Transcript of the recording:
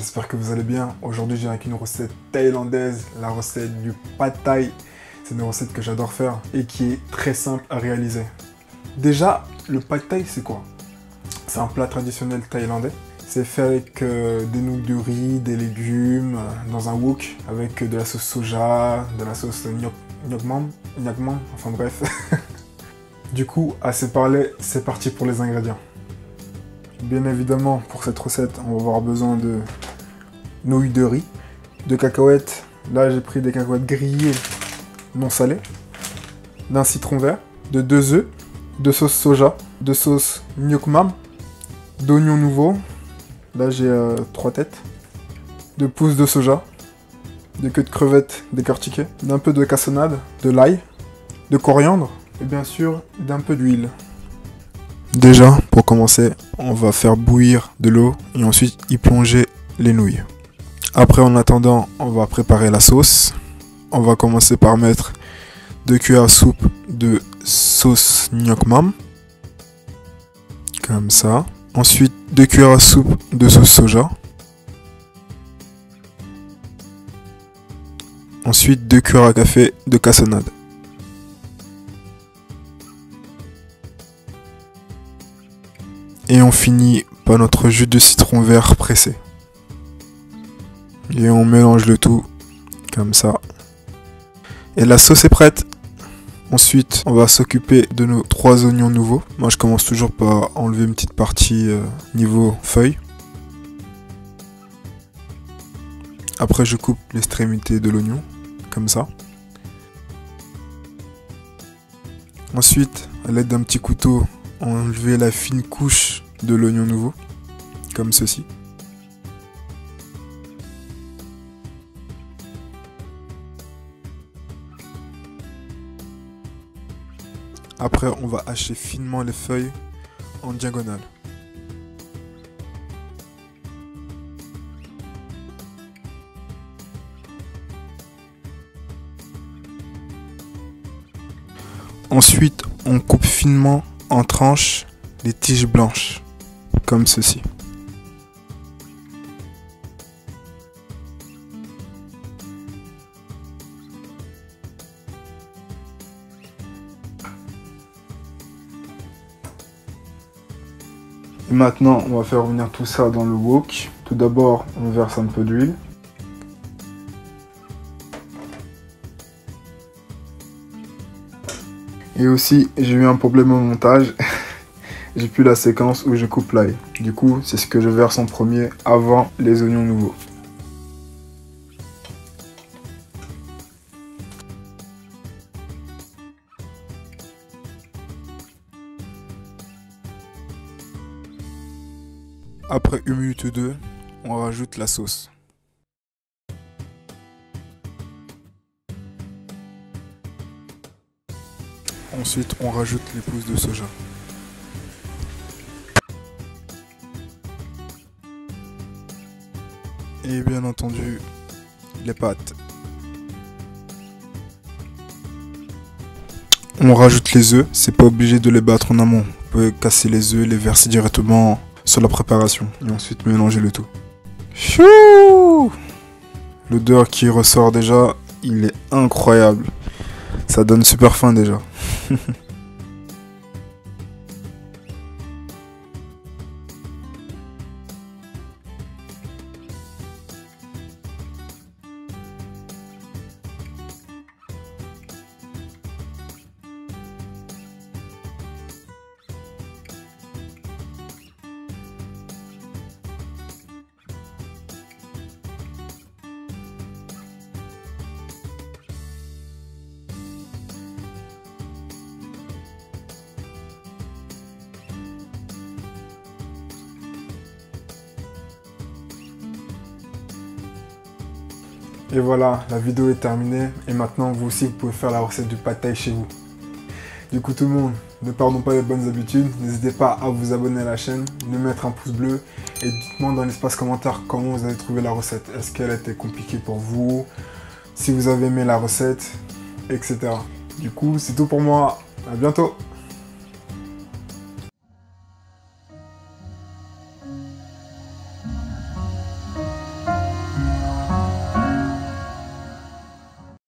j'espère que vous allez bien. Aujourd'hui, j'ai avec une recette thaïlandaise, la recette du pad thai. C'est une recette que j'adore faire et qui est très simple à réaliser. Déjà, le pad thai, c'est quoi? C'est un plat traditionnel thaïlandais. C'est fait avec des nouilles de riz, des légumes, dans un wok, avec de la sauce soja, de la sauce nyokmam, enfin bref. Du coup, assez parlé, c'est parti pour les ingrédients. Bien évidemment, pour cette recette, on va avoir besoin de nouilles de riz, de cacahuètes. Là, j'ai pris des cacahuètes grillées non salées, d'un citron vert, de 2 œufs, de sauce soja, de sauce nyokmam, d'oignons nouveaux. Là, j'ai 3 têtes, de pousses de soja, de queues de crevettes décortiquées, d'un peu de cassonade, de l'ail, de coriandre et bien sûr d'un peu d'huile. Déjà, pour commencer, on va faire bouillir de l'eau et ensuite y plonger les nouilles. Après, en attendant, on va préparer la sauce. On va commencer par mettre 2 cuillères à soupe de sauce nyokmam. Comme ça. Ensuite, 2 cuillères à soupe de sauce soja. Ensuite, 2 cuillères à café de cassonade. Et on finit par notre jus de citron vert pressé. Et on mélange le tout comme ça. Et la sauce est prête. Ensuite, on va s'occuper de nos 3 oignons nouveaux. Moi, je commence toujours par enlever une petite partie niveau feuille. Après, je coupe l'extrémité de l'oignon, comme ça. Ensuite, à l'aide d'un petit couteau, enlever la fine couche de l'oignon nouveau, comme ceci. Après, on va hacher finement les feuilles en diagonale. Ensuite, on coupe finement en tranches les tiges blanches, comme ceci. Et maintenant, on va faire revenir tout ça dans le wok. Tout d'abord, on verse un peu d'huile. Et aussi, j'ai eu un problème au montage. J'ai plus la séquence où je coupe l'ail. Du coup, c'est ce que je verse en premier avant les oignons nouveaux. Après 1 minute ou 2, on rajoute la sauce. Ensuite, on rajoute les pousses de soja. Et bien entendu, les pâtes. On rajoute les œufs, c'est pas obligé de les battre en amont. Vous pouvez casser les œufs, les verser directement sur la préparation et ensuite mélanger le tout. Chou! L'odeur qui ressort déjà, il est incroyable. Ça donne super faim déjà. Et voilà, la vidéo est terminée et maintenant vous aussi vous pouvez faire la recette du pad thai chez vous. Du coup tout le monde, ne perdons pas les bonnes habitudes, n'hésitez pas à vous abonner à la chaîne, de mettre un pouce bleu et dites-moi dans l'espace commentaire comment vous avez trouvé la recette. Est-ce qu'elle était compliquée pour vous, si vous avez aimé la recette, etc. Du coup c'est tout pour moi, à bientôt.